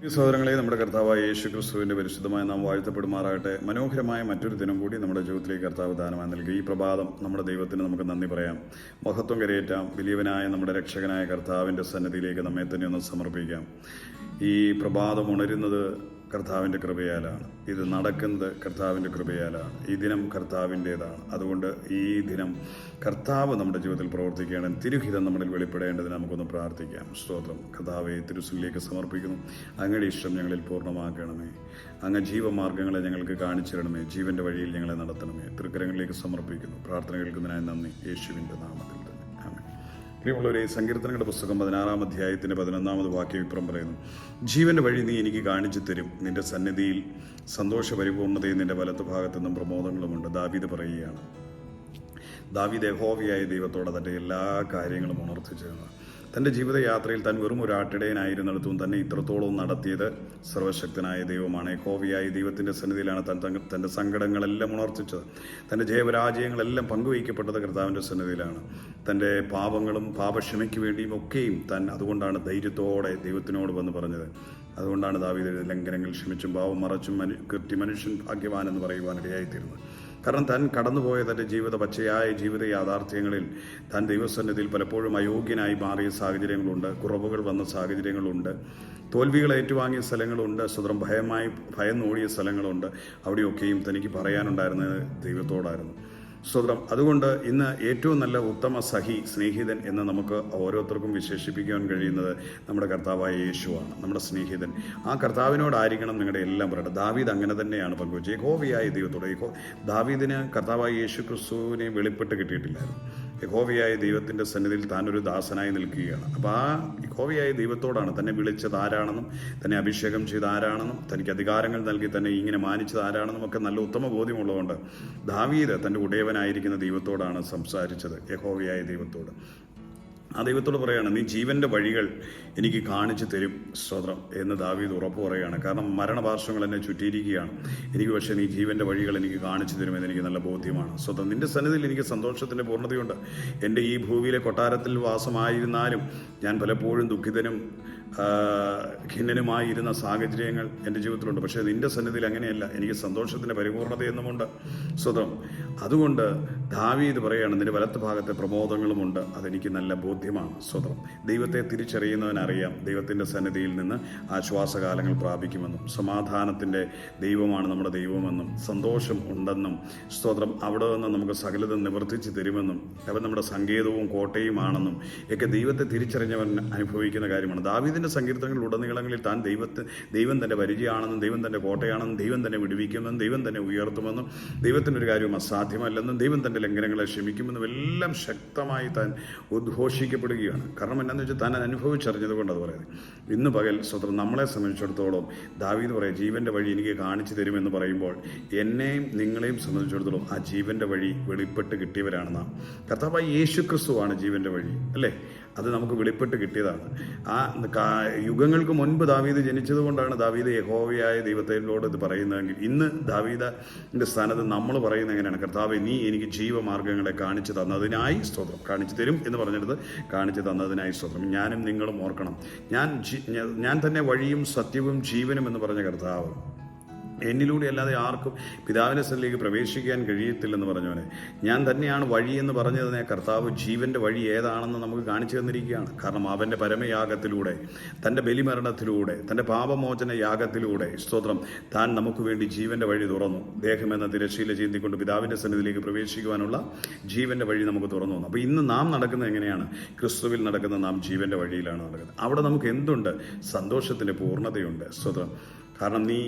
ഈ സഹോദരങ്ങളെ, നമ്മുടെ കർത്താവായ യേശു ക്രിസ്തുവിൻ്റെ പരിശുദ്ധമായ നാം വാഴ്ത്തപ്പെടുമാറാകട്ടെ. മനോഹരമായ മറ്റൊരു ദിനം കൂടി നമ്മുടെ ജീവിതത്തിലേക്ക് കർത്താവ് ദാനമായി നൽകി. ഈ പ്രഭാതം നമ്മുടെ ദൈവത്തിന് നമുക്ക് നന്ദി പറയാം, മഹത്വം കരയേറ്റാം. വലിയവനായ നമ്മുടെ രക്ഷകനായ കർത്താവിൻ്റെ സന്നിധിയിലേക്ക് നമ്മെ തന്നെ ഒന്ന് സമർപ്പിക്കാം. ഈ പ്രഭാതം ഉണരുന്നത് കർത്താവിൻ്റെ കൃപയാലാണ്. ഇത് നടക്കുന്നത് കർത്താവിൻ്റെ കൃപയാലാണ്. ഈ ദിനം കർത്താവിൻ്റേതാണ്. അതുകൊണ്ട് ഈ ദിനം കർത്താവ് നമ്മുടെ ജീവിതത്തിൽ പ്രവർത്തിക്കുകയാണ്. തിരുഹിതം നമ്മളിൽ വെളിപ്പെടേണ്ടതിന് നമുക്കൊന്ന് പ്രാർത്ഥിക്കാം. സ്തോത്രം. കർത്താവെ, തിരുസന്നിധിയിലേക്ക് സമർപ്പിക്കുന്നു. അങ്ങയുടെ ഇഷ്ടം ഞങ്ങളിൽ പൂർണ്ണമാക്കണമേ. അങ്ങ് ജീവമാർഗ്ഗങ്ങളെ ഞങ്ങൾക്ക് കാണിച്ചു തരണമേ. ജീവൻ്റെ വഴിയിൽ ഞങ്ങളെ നടത്തണമേ. തൃക്കരങ്ങളിലേക്ക് സമർപ്പിക്കുന്നു. പ്രാർത്ഥന കേൾക്കുന്നതിനായി നന്ദി, യേശുവിൻ്റെ നാമത്തിൽ തന്നെ. ആമേൻ. പ്രിയമുള്ളവരെ, സങ്കീർത്തനങ്ങളുടെ പുസ്തകം 16-ാം അധ്യായത്തിൻ്റെ 11-ാമത് വാക്യം ഇപ്രം പറയുന്നു: ജീവൻ്റെ വഴി നീ എനിക്ക് കാണിച്ചു തരും, നിന്റെ സന്നിധിയിൽ സന്തോഷ പരിപൂർണതയും നിന്റെ വലത്ത് ഭാഗത്തു നിന്നും പ്രമോദങ്ങളുമുണ്ട്. ദാവീദ് പറയുകയാണ്. ദാവീദ് യഹോവയായ ദൈവത്തോടെ തൻ്റെ എല്ലാ കാര്യങ്ങളും ഉണർത്തിച്ചതാണ്. തൻ്റെ ജീവിതയാത്രയിൽ താൻ വെറും ഒരു ആട്ടിടയനായിരുന്നിടത്തും തന്നെ ഇത്രത്തോളം നടത്തിയത് സർവശക്തനായ ദൈവമാണ്. യഹോവയായ ദൈവത്തിൻ്റെ സന്നിധിയിലാണ് തൻ്റെ സങ്കടങ്ങളെല്ലാം ഉണർത്തിച്ചത്. തൻ്റെ ജയപരാജയങ്ങളെല്ലാം പങ്കുവയ്ക്കപ്പെട്ടത് കർത്താവിൻ്റെ സന്നിധിയിലാണ്. തൻ്റെ പാപങ്ങളും പാപക്ഷമയ്ക്ക് വേണ്ടിയും ഒക്കെയും താൻ അതുകൊണ്ടാണ് ധൈര്യത്തോടെ ദൈവത്തിനോട് വന്ന് പറഞ്ഞത്. അതുകൊണ്ടാണ് ദാവീദ് ലംഘനങ്ങൾ ക്ഷമിച്ചും പാവം മറച്ചും മനുഷ്യൻ ഭാഗ്യവാൻ എന്ന് പറയുവാനിടയായിത്തീരുന്നത്. കാരണം താൻ കടന്നുപോയ തൻ്റെ പച്ചയായ ജീവിത യാഥാർത്ഥ്യങ്ങളിൽ താൻ ദൈവസന്നിധിയിൽ പലപ്പോഴും അയോഗ്യനായി മാറിയ സാഹചര്യങ്ങളുണ്ട്, കുറവുകൾ വന്ന സാഹചര്യങ്ങളുണ്ട്, തോൽവികൾ ഏറ്റുവാങ്ങിയ സ്ഥലങ്ങളുണ്ട്, സ്വതന്ത്രം ഭയം ഓടിയ സ്ഥലങ്ങളുണ്ട്. അവിടെയൊക്കെയും തനിക്ക് പറയാനുണ്ടായിരുന്നത് ദൈവത്തോടായിരുന്നു. സ്വതന്ത്രം. അതുകൊണ്ട് ഇന്ന് ഏറ്റവും നല്ല ഉത്തമ സ്നേഹിതൻ എന്ന് നമുക്ക് ഓരോരുത്തർക്കും വിശേഷിപ്പിക്കാൻ കഴിയുന്നത് നമ്മുടെ കർത്താവായ യേശുവാണ്, നമ്മുടെ സ്നേഹിതൻ. ആ കർത്താവിനോടായിരിക്കണം നിങ്ങളുടെ എല്ലാം പറയട്ടെ. ദാവീദ് അങ്ങനെ തന്നെയാണ് പങ്കുവച്ചത്. യഹോവയായ ദൈവത്തോടെ. ദാവീദിന് കർത്താവായ യേശു ക്രിസ്തുവിനെ വെളിപ്പെട്ട് കിട്ടിയിട്ടില്ലായിരുന്നു. യഹോവയായ ദൈവത്തിൻ്റെ സന്നിധിയിൽ താനൊരു ദാസനായി നിൽക്കുകയാണ്. അപ്പോൾ ആ യഹോവയായ ദൈവത്തോടാണ് തന്നെ വിളിച്ചത് ആരാണെന്നും, തന്നെ അഭിഷേകം ചെയ്ത് ആരാണെന്നും, തനിക്ക് അധികാരങ്ങൾ നൽകി തന്നെ ഇങ്ങനെ മാനിച്ചത് ആരാണെന്നും ഒക്കെ നല്ല ഉത്തമ ബോധ്യമുള്ളതുകൊണ്ട് ദാവീദ് തൻ്റെ ഉടയവനായിരിക്കുന്ന ദൈവത്തോടാണ് സംസാരിച്ചത്, യഹോവയായ ദൈവത്തോട്. ആ ദൈവത്തോട് പറയുകയാണ്, നീ ജീവൻ്റെ വഴികൾ എനിക്ക് കാണിച്ചു തരും സ്തോത്രം എന്ന് ദാവീദ് ഉറപ്പ് പറയുകയാണ്. കാരണം മരണപാർശ്വങ്ങൾ എന്നെ ചുറ്റിയിരിക്കുകയാണ്. എനിക്ക് പക്ഷേ നീ ജീവൻ്റെ വഴികൾ എനിക്ക് കാണിച്ചു തരുമെന്ന് എനിക്ക് നല്ല ബോധ്യമാണ്. സ്വതം നിൻ്റെ സന്നിധിയിൽ എനിക്ക് സന്തോഷത്തിൻ്റെ പൂർണ്ണതയുണ്ട്. എൻ്റെ ഈ ഭൂമിയിലെ കൊട്ടാരത്തിൽ വാസമായിരുന്നാലും ഞാൻ പലപ്പോഴും ദുഃഖിതനും ഖിന്നനുമായിരുന്ന സാഹചര്യങ്ങൾ എൻ്റെ ജീവിതത്തിലുണ്ട്. പക്ഷേ നിൻ്റെ സന്നിധിയിൽ അങ്ങനെയല്ല, എനിക്ക് സന്തോഷത്തിൻ്റെ പരിപൂർണതയെന്നുമുണ്ട് സ്വതം. അതുകൊണ്ട് ദാവീദ് പറയുകയാണ്, നിൻ്റെ വലത്ത് ഭാഗത്തെ പ്രമോദങ്ങളുമുണ്ട്. അതെനിക്ക് നല്ല ബോധ്യമാണ് സ്വതം. ദൈവത്തെ തിരിച്ചറിയുന്നവനറിയാം ദൈവത്തിൻ്റെ സന്നിധിയിൽ നിന്ന് ആശ്വാസകാലങ്ങൾ പ്രാപിക്കുമെന്നും, സമാധാനത്തിൻ്റെ ദൈവമാണ് നമ്മുടെ ദൈവമെന്നും, സന്തോഷം ഉണ്ടെന്നും സ്തോത്രം, അവിടെ നിന്ന് നമുക്ക് സകലതും നിവർത്തിച്ച് തരുമെന്നും, അവൻ നമ്മുടെ സങ്കേതവും കോട്ടയുമാണെന്നും ഒക്കെ ദൈവത്തെ തിരിച്ചറിഞ്ഞവൻ അനുഭവിക്കുന്ന കാര്യമാണ്. ദാവീദിൻ്റെ സങ്കീർത്തനങ്ങളിലുടനീളങ്ങളിൽ താൻ ദൈവം തൻ്റെ പരിചയമാണെന്നും, ദൈവം തൻ്റെ കോട്ടയാണെന്നും, ദൈവം തന്നെ വിടുവിക്കുമെന്നും, ദൈവം തന്നെ ഉയർത്തുമെന്നും, ദൈവത്തിനൊരു കാര്യവും അസാധ്യമല്ലെന്നും, ദൈവം തൻ്റെ ലംഘനങ്ങളെ ക്ഷമിക്കുമെന്നും എല്ലാം ശക്തമായി താൻ ഉദ്ഘോഷിക്കപ്പെടുകയാണ്. കാരണം എന്താണെന്ന് വെച്ചാൽ താൻ അനുഭവിച്ചറിഞ്ഞതുകൊണ്ട് അത് പറയുന്നത്. ഇന്ന് പകൽ സ്വതന്ത്രം നമ്മളെ സംബന്ധിച്ചിടത്തോളം ദാവീദ് പറയും, ജീവൻ്റെ വഴി എനിക്ക് കാണിച്ചു തരുമെന്ന് പറയുമ്പോൾ എന്നെയും നിങ്ങളെയും സംബന്ധിച്ചിടത്തോളം ആ ജീവൻ്റെ വഴി വെളിപ്പെട്ട് കിട്ടിയവരാണ് നാം. കർത്താവായ യേശു ക്രിസ്തുവാണ് ജീവൻ്റെ വഴി, അല്ലേ? അത് നമുക്ക് വെളിപ്പെട്ട് കിട്ടിയതാണ്. ആ യുഗങ്ങൾക്ക് മുൻപ് ദാവീദ് ജനിച്ചതുകൊണ്ടാണ് ദാവീദ് യഹോവയായ ദൈവത്തോട് ഇത് പറയുന്നതെങ്കിൽ ഇന്ന് ദാവീദിൻ്റെ സ്ഥാനത്ത് നമ്മൾ പറയുന്നത് എങ്ങനെയാണ്? കർത്താവേ, നീ എനിക്ക് ജീവമാർഗ്ഗങ്ങളെ കാണിച്ചു തന്നതിനായി സ്തോത്രം. കാണിച്ചു തരും എന്ന് പറഞ്ഞെടുത്ത് കാണിച്ചു തന്നതിനായി സ്തോത്രം. ഞാനും നിങ്ങളും ഓർക്കണം, ഞാൻ തന്നെ വഴിയും സത്യവും ജീവനും എന്ന് പറഞ്ഞ കർത്താവ് എന്നിലൂടെ അല്ലാതെ ആർക്കും പിതാവിൻ്റെ സ്ഥലത്തേക്ക് പ്രവേശിക്കാൻ കഴിയത്തില്ലെന്ന് പറഞ്ഞവനെ, ഞാൻ തന്നെയാണ് വഴി എന്ന് പറഞ്ഞതിനെ കർത്താവ് ജീവൻ്റെ വഴി ഏതാണെന്ന് നമുക്ക് കാണിച്ചു തന്നിരിക്കുകയാണ്. കാരണം അവൻ്റെ പരമയാഗത്തിലൂടെ, തൻ്റെ ബലിമരണത്തിലൂടെ, തൻ്റെ പാപമോചന യാഗത്തിലൂടെ സ്തോത്രം താൻ നമുക്ക് വേണ്ടി ജീവൻ്റെ വഴി തുറന്നു. ദേഹമെന്ന തിരശ്ശീല ചീന്തിക്കൊണ്ട് പിതാവിൻ്റെ സന്നിധിയിലേക്ക് പ്രവേശിക്കുവാനുള്ള ജീവൻ്റെ വഴി നമുക്ക് തുറന്നു. അപ്പോൾ ഇന്ന് നാം നടക്കുന്നത് എങ്ങനെയാണ്? ക്രിസ്തുവിൽ നടക്കുന്ന നാം ജീവൻ്റെ വഴിയിലാണ് നടക്കുന്നത്. അവിടെ നമുക്ക് എന്തുണ്ട്? സന്തോഷത്തിൻ്റെ പൂർണ്ണതയുണ്ട് സ്തോത്രം. കാരണം നീ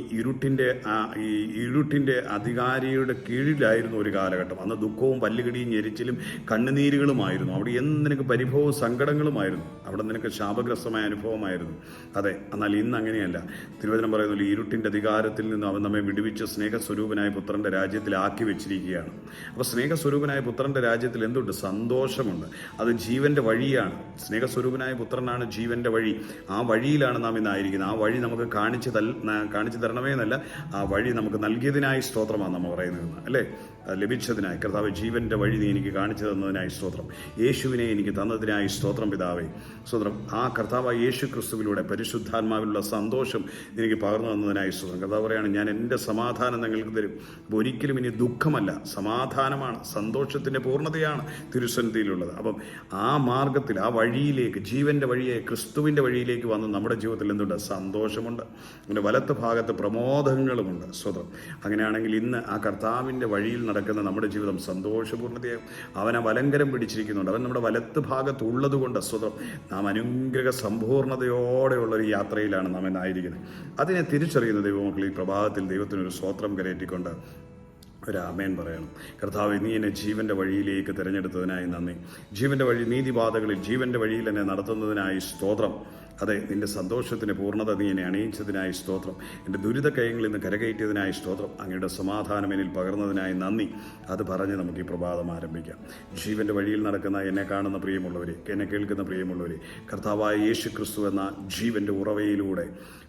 ഇരുട്ടിൻ്റെ അധികാരിയുടെ കീഴിലായിരുന്നു ഒരു കാലഘട്ടം. അന്ന് ദുഃഖവും പല്ലുകടിയും ഞെരിച്ചിലും കണ്ണുനീരുകളുമായിരുന്നു. അവിടെ നിനക്ക് പരിഭവവും സങ്കടങ്ങളുമായിരുന്നു. അവിടെ നിനക്ക് ശാപഗ്രസ്തമായ അനുഭവമായിരുന്നു. അതെ, എന്നാൽ ഇന്ന് അങ്ങനെയല്ല. തിരുവചനം പറയുന്നു, ഇരുട്ടിൻ്റെ അധികാരത്തിൽ നിന്ന് അവൻ നമ്മെ വിടുവിച്ച് സ്നേഹസ്വരൂപനായ പുത്രൻ്റെ രാജ്യത്തിലാക്കി വെച്ചിരിക്കുകയാണ്. അപ്പോൾ സ്നേഹസ്വരൂപനായ പുത്രൻ്റെ രാജ്യത്തിൽ എന്തുണ്ട്? സന്തോഷമുണ്ട്. അത് ജീവൻ്റെ വഴിയാണ്. സ്നേഹസ്വരൂപനായ പുത്രനാണ് ജീവൻ്റെ വഴി. ആ വഴിയിലാണ് നാം ഇന്നായിരിക്കുന്നത്. ആ വഴി നമുക്ക് കാണിച്ച് കാണിച്ചു തരണമേ എന്നല്ല, ആ വഴി നമുക്ക് നൽകിയതിനായി സ്തോത്രമാണ് നമ്മൾ പറയുന്നത്, അല്ലേ? ലഭിച്ചതിനായി കർത്താവ്, ജീവൻ്റെ വഴി നീ എനിക്ക് കാണിച്ചു തന്നതിനായി സ്തോത്രം. യേശുവിനെ എനിക്ക് തന്നതിനായി സ്തോത്രം പിതാവേ, സ്തോത്രം. ആ കർത്താവ് യേശു ക്രിസ്തുവിലൂടെ പരിശുദ്ധാത്മാവിലുള്ള സന്തോഷം എനിക്ക് പകർന്നു തന്നതിനായി സ്തോത്രം. കർത്താവ് പറയാണ്, ഞാൻ എൻ്റെ സമാധാനം നിങ്ങൾക്ക് തരും. അപ്പോൾ ഒരിക്കലും ഇനി ദുഃഖമല്ല, സമാധാനമാണ്, സന്തോഷത്തിൻ്റെ പൂർണ്ണതയാണ് തിരുസന്നിധിയിലുള്ളത്. അപ്പം ആ മാർഗത്തിൽ, ആ വഴിയിലേക്ക്, ജീവൻ്റെ വഴിയെ, ക്രിസ്തുവിൻ്റെ വഴിയിലേക്ക് വന്ന് നമ്മുടെ ജീവിതത്തിൽ എന്തുണ്ട്? സന്തോഷമുണ്ട്. അതിൻ്റെ വലത്ത് ഭാഗത്ത് പ്രമോദങ്ങളുമുണ്ട്. സ്വതം അങ്ങനെയാണെങ്കിൽ ഇന്ന് ആ കർത്താവിൻ്റെ വഴിയിൽ നടക്കുന്ന നമ്മുടെ ജീവിതം സന്തോഷപൂർണ്ണതയാകും. അവനെ വലങ്കരം പിടിച്ചിരിക്കുന്നുണ്ട്. അവൻ നമ്മുടെ വലത്ത് ഭാഗത്തുള്ളത് കൊണ്ട് സ്വതം നാം അനുഗ്രഹ സമ്പൂർണ്ണതയോടെയുള്ളൊരു യാത്രയിലാണ് നാം എന്നായിരിക്കുന്നത്. അതിനെ തിരിച്ചറിയുന്ന ദൈവമക്കൾ ഈ പ്രഭാതത്തിൽ ദൈവത്തിനൊരു സ്തോത്രം കരയറ്റിക്കൊണ്ട് ഒരു ആമേൻ പറയണം. കർത്താവ്, നീ എന്നെ ജീവൻ്റെ വഴിയിലേക്ക് തിരഞ്ഞെടുത്തതിനായി നന്ദി. ജീവൻ്റെ വഴി, നീതിപാതകളിൽ ജീവൻ്റെ വഴിയിൽ എന്നെ നടത്തുന്നതിനായി സ്തോത്രം. അതെ, നിൻ്റെ സന്തോഷത്തിൻ്റെ പൂർണ്ണത നീ എന്നെ അണിയിച്ചതിനായി സ്തോത്രം. എൻ്റെ ദുരിത കയങ്ങളിൽ നിന്ന് കരകയറ്റിയതിനായി സ്തോത്രം. അങ്ങയുടെ സമാധാനം എന്നിൽ പകർന്നതിനായി നന്ദി. അത് പറഞ്ഞ് നമുക്ക് ഈ പ്രഭാതം ആരംഭിക്കാം. ജീവൻ്റെ വഴിയിൽ നടക്കുന്ന എന്നെ കാണുന്ന പ്രിയമുള്ളവരെ, എന്നെ കേൾക്കുന്ന പ്രിയമുള്ളവരെ, കർത്താവായ യേശു ക്രിസ്തു എന്ന ജീവൻ്റെ ഉറവയിലൂടെ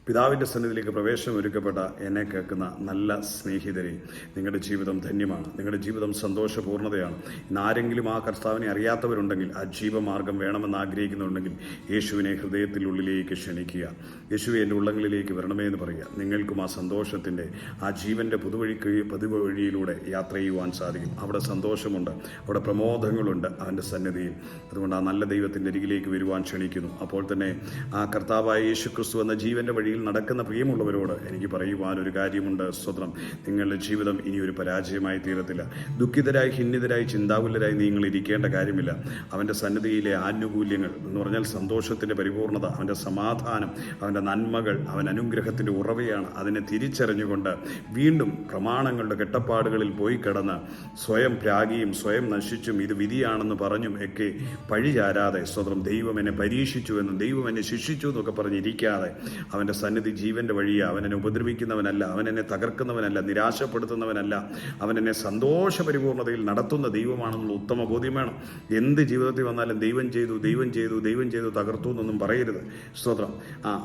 പിതാവിൻ്റെ സന്നിധിയിലേക്ക് പ്രവേശനം ഒരുക്കപ്പെട്ട എന്നെ കേൾക്കുന്ന നല്ല സ്നേഹിതരെ, നിങ്ങളുടെ ജീവിതം ധന്യമാണ്. നിങ്ങളുടെ ജീവിതം സന്തോഷപൂർണ്ണതയാണ്. ഇന്നാരെങ്കിലും ആ കർത്താവിനെ അറിയാത്തവരുണ്ടെങ്കിൽ, ആ ജീവമാർഗം വേണമെന്ന് ആഗ്രഹിക്കുന്നുണ്ടെങ്കിൽ, യേശുവിനെ ഹൃദയത്തിനുള്ളിലേക്ക് ക്ഷണിക്കുക. യേശുവെ, എൻ്റെ ഉള്ളങ്ങളിലേക്ക് വരണമേ എന്ന് പറയുക. നിങ്ങൾക്കും ആ സന്തോഷത്തിൻ്റെ, ആ ജീവൻ്റെ പുതുവഴിയിലൂടെ യാത്ര ചെയ്യുവാൻ സാധിക്കും. അവിടെ സന്തോഷമുണ്ട്, അവിടെ പ്രമോദങ്ങളുണ്ട് അവൻ്റെ സന്നിധിയിൽ. അതുകൊണ്ട് ആ നല്ല ദൈവത്തിൻ്റെ അരികിലേക്ക് വരുവാൻ ക്ഷണിക്കുന്നു. അപ്പോൾ തന്നെ ആ കർത്താവായ യേശു ക്രിസ്തു എന്ന ജീവൻ്റെ വഴിയിൽ നടക്കുന്ന പ്രിയമുള്ളവരോട് എനിക്ക് പറയുവാനൊരു കാര്യമുണ്ട്. സ്വതന്ത്രം, നിങ്ങളുടെ ജീവിതം ഇനി ഒരു പരാജയമായി തീരത്തില്ല. ദുഃഖിതരായി, ഖിന്നിതരായി, ചിന്താകുലരായി നിങ്ങൾ ഇരിക്കേണ്ട കാര്യമില്ല. അവൻ്റെ സന്നിധിയിലെ ആനുകൂല്യങ്ങൾ എന്ന് പറഞ്ഞാൽ സന്തോഷത്തിൻ്റെ പരിപൂർണത, അവൻ്റെ സമാധാനം, അവൻ്റെ നന്മകൾ, അവൻ അനുഗ്രഹത്തിൻ്റെ ഉറവയാണ്. അതിനെ തിരിച്ചറിഞ്ഞുകൊണ്ട് വീണ്ടും പ്രമാണങ്ങളുടെ കെട്ടപ്പാടുകളിൽ പോയി കിടന്ന് സ്വയം പ്രാഗിയും സ്വയം നശിച്ചും ഇത് വിധിയാണെന്ന് പറഞ്ഞും ഒക്കെ പഴിചാരാതെ, സ്വതന്ത്രം, ദൈവം എന്നെ പരീക്ഷിച്ചുവെന്നും ദൈവം എന്നെ ശിക്ഷിച്ചു എന്നൊക്കെ പറഞ്ഞിരിക്കാതെ, അവൻ്റെ സന്നിധി ജീവൻ്റെ വഴിയാണ്. അവൻ എന്നെ ഉപദ്രവിക്കുന്നവനല്ല, അവൻ എന്നെ തകർക്കുന്നവനല്ല, നിരാശപ്പെടുത്തുന്നവനല്ല, അവൻ എന്നെ സന്തോഷ പരിപൂർണതയിൽ നടത്തുന്ന ദൈവമാണെന്നുള്ള ഉത്തമ ബോധ്യം വേണം. എന്ത് ജീവിതത്തിൽ വന്നാലും ദൈവം ചെയ്തു, ദൈവം ചെയ്തു, ദൈവം ചെയ്തു, തകർത്തു എന്നൊന്നും പറയരുത്. സ്തോത്രം.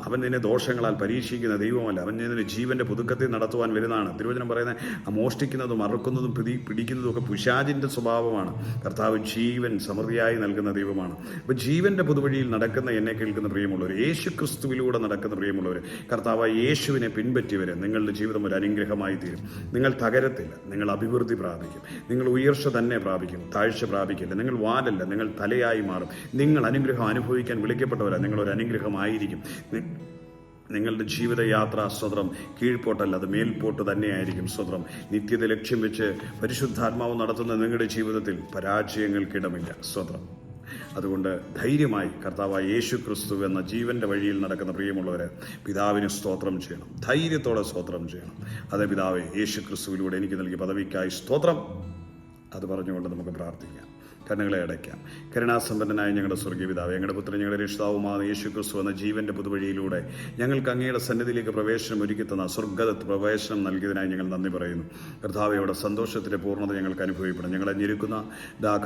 അവൻ നിന്നെ ദോഷങ്ങളാൽ പരീക്ഷിക്കുന്ന ദൈവമല്ല, അവൻ നിന്നെ ജീവൻ്റെ പുതുക്കത്തിൽ നടത്തുവാൻ വരുന്നതാണ്. തിരുവചനം പറയുന്നത്, മോഷ്ടിക്കുന്നതും അറുക്കുന്നതും പിടിക്കുന്നതും ഒക്കെ പിശാചിൻ്റെ സ്വഭാവമാണ്. കർത്താവ് ജീവൻ സമൃദ്ധിയായി നൽകുന്ന ദൈവമാണ്. അപ്പോൾ ജീവൻ്റെ പുതുവഴിയിൽ നടക്കുന്ന എന്നെ കേൾക്കുന്ന പ്രിയമുള്ളവർ, യേശു ക്രിസ്തുവിലൂടെ നടക്കുന്ന പ്രിയമുള്ളവർ, കർത്താവ് യേശുവിനെ പിൻപറ്റിയവർ, നിങ്ങളുടെ ജീവിതം ഒരു അനുഗ്രഹമായി തീരും. നിങ്ങൾ തകരത്തില്ല, നിങ്ങൾ അഭിവൃദ്ധി പ്രാപിക്കും, നിങ്ങൾ ഉയർച്ച തന്നെ പ്രാപിക്കും, താഴ്ച പ്രാപിക്കില്ല. നിങ്ങൾ വാലല്ല, നിങ്ങൾ തലയായി മാറും. നിങ്ങൾ അനുഗ്രഹം അനുഭവിക്കാൻ വിളിക്കപ്പെട്ടവരാ, നിങ്ങളൊരു അനുഗ്രഹമായിരിക്കും. നിങ്ങളുടെ ജീവിതയാത്ര സ്വതന്ത്രം കീഴ്പോട്ടല്ല, അത് മേൽപോട്ട് തന്നെയായിരിക്കും. സ്വതന്ത്രം നിത്യത ലക്ഷ്യം വെച്ച് പരിശുദ്ധാത്മാവ് നടത്തുന്ന നിങ്ങളുടെ ജീവിതത്തിൽ പരാജയങ്ങൾക്കിടമില്ല. സ്വതന്ത്രം. അതുകൊണ്ട് ധൈര്യമായി കർത്താവായ യേശു ക്രിസ്തു എന്ന ജീവൻ്റെ വഴിയിൽ നടക്കുന്ന പ്രിയമുള്ളവർ, പിതാവിന് സ്തോത്രം ചെയ്യണം, ധൈര്യത്തോടെ സ്തോത്രം ചെയ്യണം. അതേ പിതാവേ, യേശു ക്രിസ്തുവിലൂടെ എനിക്ക് നൽകിയ പദവിക്കായി സ്തോത്രം. അത് പറഞ്ഞുകൊണ്ട് നമുക്ക് പ്രാർത്ഥിക്കാം. കണ്ണുകളെ അടയ്ക്കാം. കരുണാസമ്പന്നനായ ഞങ്ങളുടെ സ്വർഗീയ പിതാവ്, ഞങ്ങളുടെ പുത്രൻ, ഞങ്ങളുടെ രക്ഷിതാവുമായ യേശു ക്രിസ്തു എന്ന ജീവൻ്റെ പുതുവഴിയിലൂടെ ഞങ്ങൾക്ക് അങ്ങയുടെ സന്നിധിയിലേക്ക് പ്രവേശനം ഒരുക്കി തന്ന സ്വർഗ്ഗത്ത് പ്രവേശനം നൽകിയതിനായി ഞങ്ങൾ നന്ദി പറയുന്നു. കർത്താവയുടെ സന്തോഷത്തിൻ്റെ പൂർണ്ണത ഞങ്ങൾക്ക് അനുഭവപ്പെടണം. ഞങ്ങളെ ഞെരുക്കുന്ന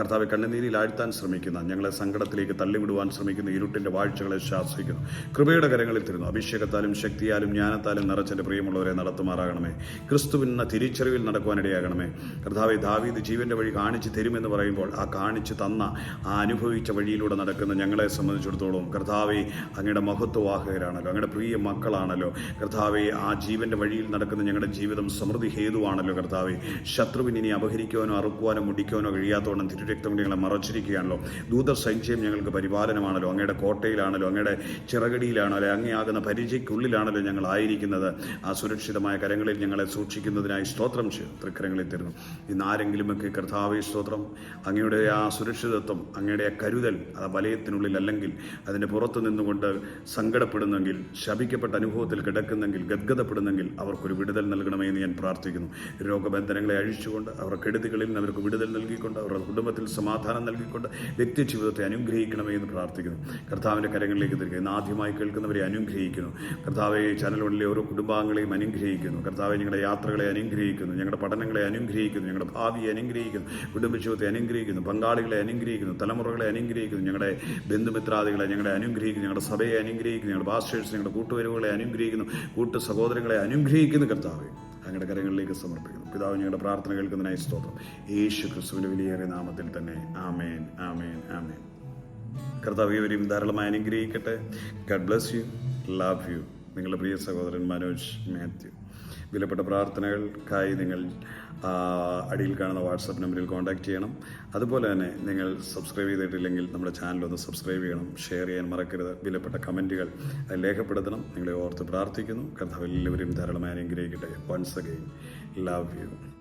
കർത്താവെ കണ്ണുനീരിൽ ആഴ്ത്താൻ ശ്രമിക്കുന്ന, ഞങ്ങളെ സങ്കടത്തിലേക്ക് തള്ളിവിടുവാൻ ശ്രമിക്കുന്ന ഇരുട്ടിൻ്റെ വാഴ്ചകളെ ശാസിക്കുന്നു. കൃപയുടെ കരങ്ങളിൽ തരുന്നു. അഭിഷേകത്താലും ശക്തിയാലും ജ്ഞാനത്താലും നിറച്ചെൻ്റെ പ്രിയമുള്ളവരെ നടത്തുമാറാകണമേ. ക്രിസ്തുവിനെന്ന തിരിച്ചറിവിൽ നടക്കുവാനിടയാകണമേ. കർത്താവെ, ദാവീദ് ജീവൻ്റെ വഴി കാണിച്ചു തരുമെന്ന് പറയുമ്പോൾ ആ കാണിച്ചു തന്ന, ആ അനുഭവിച്ച വഴിയിലൂടെ നടക്കുന്ന ഞങ്ങളെ സംബന്ധിച്ചിടത്തോളം കർത്താവെ, അങ്ങയുടെ മഹത്വവാഹകരാണല്ലോ, അങ്ങയുടെ പ്രിയ മക്കളാണല്ലോ. കർത്താവെ, ആ ജീവൻ്റെ വഴിയിൽ നടക്കുന്ന ഞങ്ങളുടെ ജീവിതം സമൃദ്ധി ഹേതുവാണല്ലോ. കർത്താവെ, ശത്രുവിന് ഇനി അപഹരിക്കുവാനോ അറുക്കുവാനോ മുടിക്കുവാനോ കഴിയാത്തോണം തിരുരക്തം ഞങ്ങളെ മറച്ചിരിക്കുകയാണല്ലോ. ദൂതർ സഞ്ചയം ഞങ്ങൾക്ക് പരിപാലനമാണല്ലോ. അങ്ങയുടെ കോട്ടയിലാണല്ലോ, അങ്ങയുടെ ചിറകടിയിലാണല്ലോ, അങ്ങയാകുന്ന പരിചയക്കുള്ളിലാണല്ലോ ഞങ്ങളായിരിക്കുന്നത്. ആ സുരക്ഷിതമായ കരങ്ങളിൽ ഞങ്ങളെ സൂക്ഷിക്കുന്നതിനായി സ്തോത്രം ചെയ്യും. തൃക്കരങ്ങളിൽ തരുന്നു. ഇന്ന് ആരെങ്കിലുമൊക്കെ കർത്താവെ സ്തോത്രം, അങ്ങയുടെ ആ സുരക്ഷിതത്വം, അങ്ങയുടെ ആ കരുതൽ ആ വലയത്തിനുള്ളിൽ അല്ലെങ്കിൽ അതിൻ്റെ പുറത്തു നിന്നുകൊണ്ട് സങ്കടപ്പെടുന്നെങ്കിൽ, ശപിക്കപ്പെട്ട അനുഭവത്തിൽ കിടക്കുന്നെങ്കിൽ, ഗദ്ഗതപ്പെടുന്നെങ്കിൽ അവർക്കൊരു വിടുതൽ നൽകണമേ എന്ന് ഞാൻ പ്രാർത്ഥിക്കുന്നു. രോഗബന്ധനങ്ങളെ അഴിച്ചുകൊണ്ട്, അവരുടെ കെടുതികളിൽ നിന്ന് അവർക്ക് വിടുതൽ നൽകിക്കൊണ്ട്, അവരുടെ കുടുംബത്തിൽ സമാധാനം നൽകിക്കൊണ്ട് വ്യക്തി ജീവിതത്തെ അനുഗ്രഹിക്കണമേ എന്ന് പ്രാർത്ഥിക്കുന്നു. കർത്താവിൻ്റെ കരങ്ങളിലേക്ക് തരിക. ഇന്ന് ആദ്യമായി കേൾക്കുന്നവരെ അനുഗ്രഹിക്കുന്നു. കർത്താവെ, ചാനലുകളിലെ ഓരോ കുടുംബാംഗങ്ങളെയും അനുഗ്രഹിക്കുന്നു. കർത്താവെ, ഞങ്ങളുടെ യാത്രകളെ അനുഗ്രഹിക്കുന്നു, ഞങ്ങളുടെ പഠനങ്ങളെ അനുഗ്രഹിക്കുന്നു, ഞങ്ങളുടെ ഭാവിയെ അനുഗ്രഹിക്കുന്നു, കുടുംബജീവിതത്തെ അനുഗ്രഹിക്കുന്നു, പങ്കാളിത്തം പങ്കാളികളെ അനുഗ്രഹിക്കുന്നു, തലമുറകളെ അനുഗ്രഹിക്കുന്നു, ഞങ്ങളുടെ ബന്ധുമിത്രാദികളെ ഞങ്ങളെ അനുഗ്രഹിക്കുന്നു, ഞങ്ങളുടെ സഭയെ അനുഗ്രഹിക്കുന്നു, ഞങ്ങളുടെ പാസ്റ്റേഴ്സ്, ഞങ്ങളുടെ കൂട്ടുവരവുകളെ അനുഗ്രഹിക്കുന്നു, കൂട്ടു സഹോദരങ്ങളെ അനുഗ്രഹിക്കുന്നു. കർത്താവേ, അങ്ങയുടെ കരങ്ങളിലേക്ക് സമർപ്പിക്കുന്നു. പിതാവ്, ഞങ്ങളുടെ പ്രാർത്ഥന കേൾക്കുന്നതിനായി സ്തോത്രം. യേശു ക്രിസ്തുവിന്റെ വിലയേറിയ നാമത്തിൽ തന്നെ. ആമേൻ, ആമേൻ, ആമേൻ. കർത്താവ് ഇവരെയും ധാരാളമായി അനുഗ്രഹിക്കട്ടെ. Garh bless you. Love you. നിങ്ങളുടെ പ്രിയ സഹോദരൻ മനോജ് മാത്യു. വിലപ്പെട്ട പ്രാർത്ഥനകൾക്കായി നിങ്ങൾ അടിയിൽ കാണുന്ന വാട്സപ്പ് നമ്പറിൽ കോൺടാക്റ്റ് ചെയ്യണം. അതുപോലെ തന്നെ നിങ്ങൾ സബ്സ്ക്രൈബ് ചെയ്തിട്ടില്ലെങ്കിൽ നമ്മുടെ ചാനലൊന്ന് സബ്സ്ക്രൈബ് ചെയ്യണം, ഷെയർ ചെയ്യാൻ മറക്കരുത്. വിലപ്പെട്ട കമൻറ്റുകൾ രേഖപ്പെടുത്തണം. നിങ്ങളെ ഓർത്ത് പ്രാർത്ഥിക്കുന്നു. കർത്താവ് എല്ലാവരെയും ധാരാളമായി അനുഗ്രഹിക്കട്ടെ. Once again, love U.